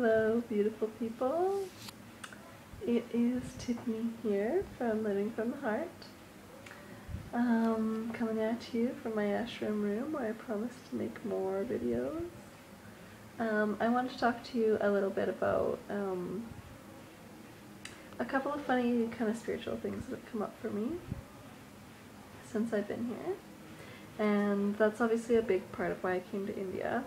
Hello, beautiful people. It is Tiffany here from Living from the Heart. Coming at you from my ashram room where I promised to make more videos. I wanted to talk to you a little bit about a couple of funny kind of spiritual things that have come up for me since I've been here. And that's obviously a big part of why I came to India.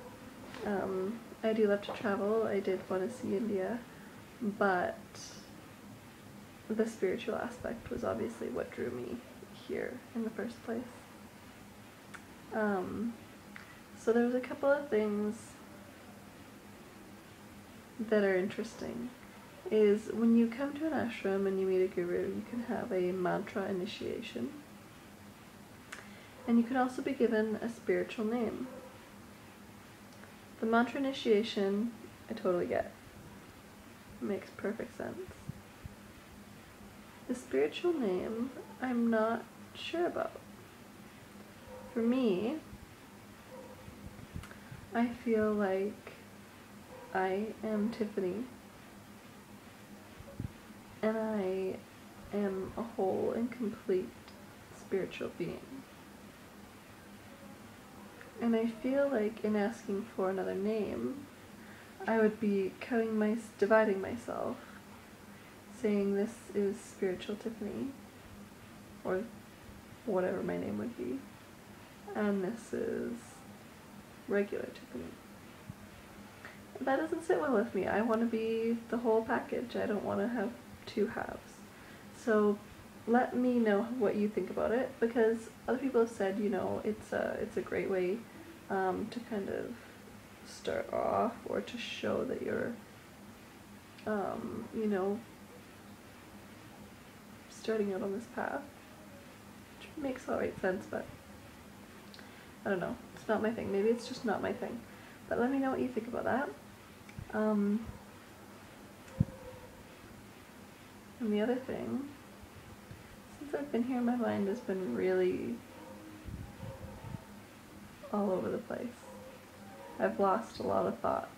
I do love to travel. I did want to see India, but the spiritual aspect was obviously what drew me here in the first place. So there was a couple of things that are interesting. Is when you come to an ashram and you meet a guru, you can have a mantra initiation. And you can also be given a spiritual name. The mantra initiation, I totally get. It makes perfect sense. The spiritual name, I'm not sure about. For me, I feel like I am Tiffany, and I am a whole and complete spiritual being. And I feel like in asking for another name, I would be dividing myself, saying this is spiritual Tiffany, or whatever my name would be, and this is regular Tiffany. That doesn't sit well with me. I want to be the whole package. I don't want to have two halves. So let me know what you think about it, because other people have said, you know, it's a great way to kind of start off, or to show that you're, you know, starting out on this path, which makes all right sense, but I don't know, it's not my thing. Maybe it's just not my thing, but let me know what you think about that. And the other thing, since I've been here, my mind has been really all over the place. I've lost a lot of thoughts,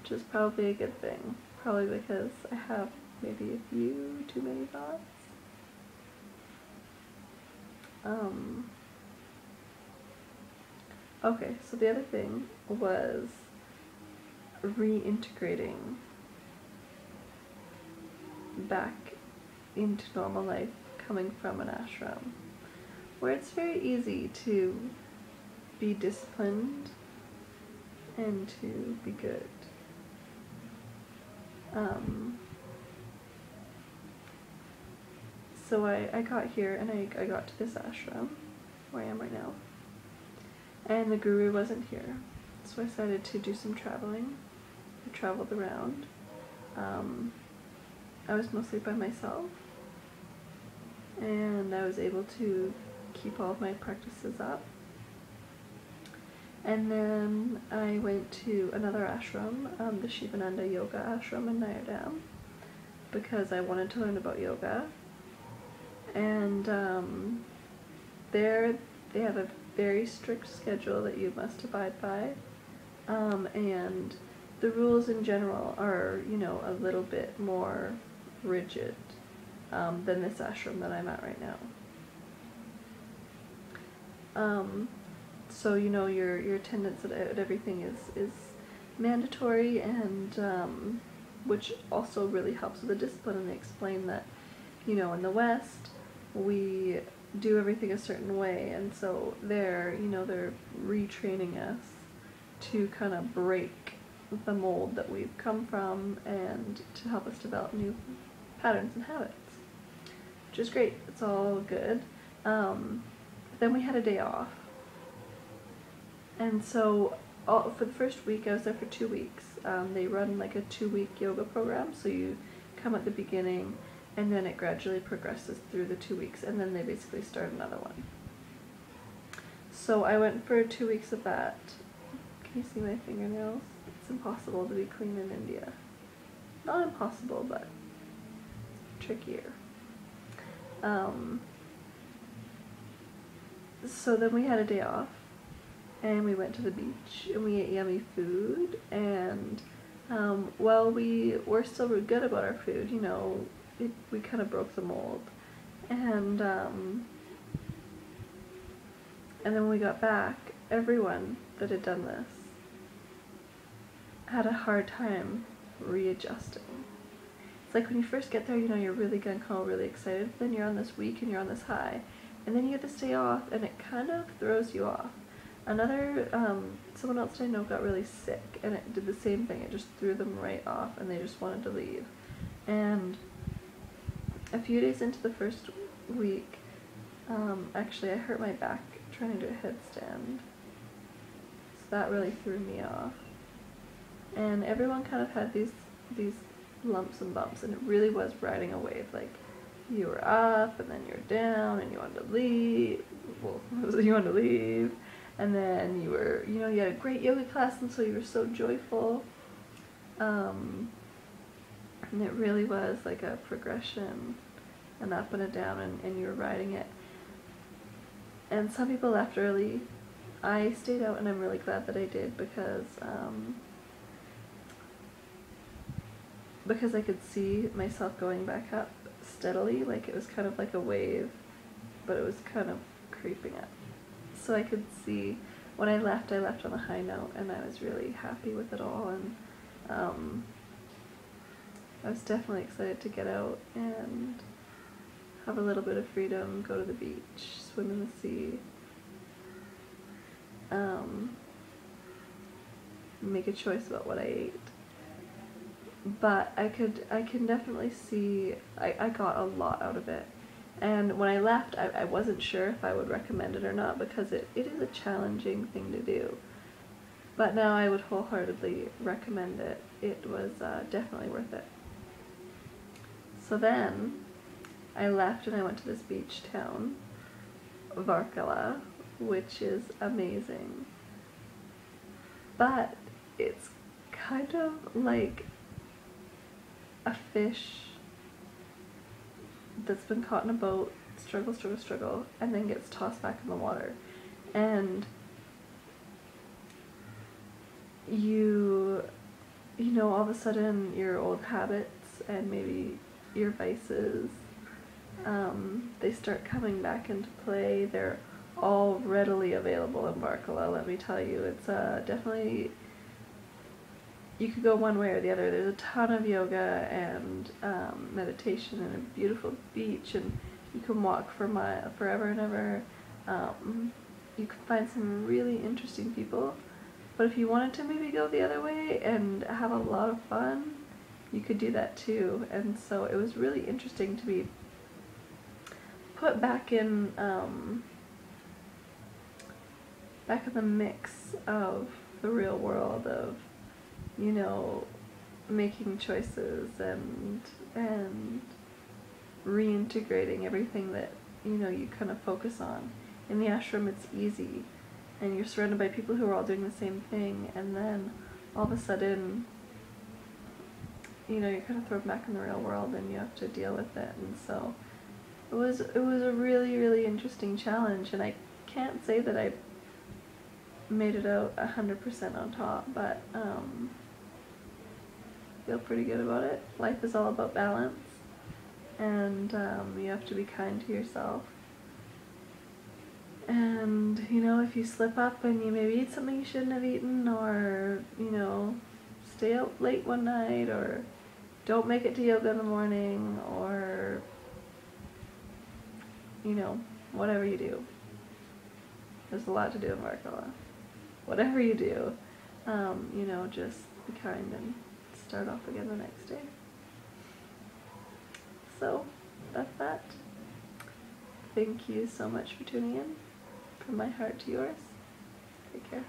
which is probably a good thing. Probably because I have maybe a few too many thoughts. Okay, so the other thing was reintegrating back into normal life, coming from an ashram, where it's very easy to be disciplined and to be good. So I got here and I got to this ashram where I am right now, and the guru wasn't here, so I decided to do some traveling. I traveled around. I was mostly by myself, and I was able to keep all of my practices up. And then I went to another ashram, the Shivananda Yoga Ashram in Nayardam, because I wanted to learn about yoga. And there they have a very strict schedule that you must abide by, and the rules in general are, you know, a little bit more rigid than this ashram that I'm at right now. So, you know, your attendance at everything is mandatory, and which also really helps with the discipline. And they explain that, you know, in the West we do everything a certain way, and so they're retraining us to kind of break the mold that we've come from, and to help us develop new patterns and habits, which is great. It's all good. Then we had a day off. And so for the first week, I was there for 2 weeks. They run like a 2-week yoga program, so you come at the beginning, and then it gradually progresses through the 2 weeks, and then they basically start another one. So I went for 2 weeks of that. Can you see my fingernails? It's impossible to be clean in India. Not impossible, but trickier. So then we had a day off, and we went to the beach, and we ate yummy food, and while we were still good about our food, you know, we kind of broke the mold. And then when we got back, everyone that had done this had a hard time readjusting. It's like when you first get there, you know, you're really gung-ho, really excited, then you're on this week and you're on this high, and then you get to stay off, and it kind of throws you off. Someone else I know got really sick, and it did the same thing. It just threw them right off, and they just wanted to leave. And a few days into the first week, actually I hurt my back trying to do a headstand, so that really threw me off. And everyone kind of had these lumps and bumps, and it really was riding a wave. Like, you were up, and then you were down, and you wanted to leave. Well, you wanted to leave, and then you were, you know, you had a great yoga class, and so you were so joyful. And it really was like a progression, an up and a down, and you were riding it. And some people left early. I stayed out, and I'm really glad that I did, because I could see myself going back up steadily. Like, it was kind of like a wave, but it was kind of creeping up. So I could see, when I left on a high note, and I was really happy with it all, and I was definitely excited to get out and have a little bit of freedom, go to the beach, swim in the sea, make a choice about what I ate. But I can definitely see I got a lot out of it. And when I left, I wasn't sure if I would recommend it or not, because it is a challenging thing to do. But now I would wholeheartedly recommend it. It was definitely worth it. So then I left and I went to this beach town, Varkala, which is amazing. But it's kind of like a fish that's been caught in a boat, struggle, and then gets tossed back in the water. And you know, all of a sudden your old habits and maybe your vices, they start coming back into play. They're all readily available in Varkala, let me tell you. It's definitely, you could go one way or the other. There's a ton of yoga and meditation and a beautiful beach, and you can walk for forever and ever. You can find some really interesting people, but if you wanted to maybe go the other way and have a lot of fun, you could do that too. And so it was really interesting to be put back in the mix of the real world of, you know, making choices and reintegrating everything that, you know, you kind of focus on. In the ashram, it's easy, and you're surrounded by people who are all doing the same thing, and then all of a sudden, you know, you're kind of thrown back in the real world and you have to deal with it. And so it was a really, really interesting challenge, and I can't say that I made it out 100% on top, but feel pretty good about it. Life is all about balance, and you have to be kind to yourself. And, you know, if you slip up and you maybe eat something you shouldn't have eaten, or, you know, stay out late one night, or don't make it to yoga in the morning, or, you know, whatever you do. There's a lot to do in Varkala. Whatever you do, you know, just be kind and start off again the next day. So, that's that. Thank you so much for tuning in. From my heart to yours. Take care.